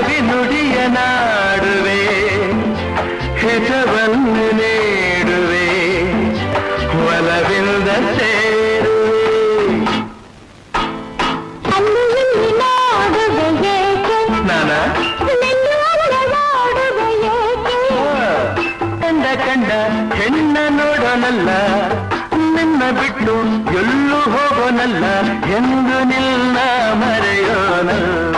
ಸವಿ ನುಡಿಯ ನಾಡುವೆ ಹಿತವನ್ನು ನೀಡುವೆ ಒಲವಿಂದ ಸೇರುವೆ ನಾನ ಕಂಡ ಕಂಡ ಹೆಣ್ಣ ನೋಡೋನಲ್ಲ ನಿನ್ನ ಬಿಟ್ಟು ಎಲ್ಲೂ ಹೋಗೋನಲ್ಲ ಎಂದು ನಿನ್ನ ಮರೆಯೋನಲ್ಲ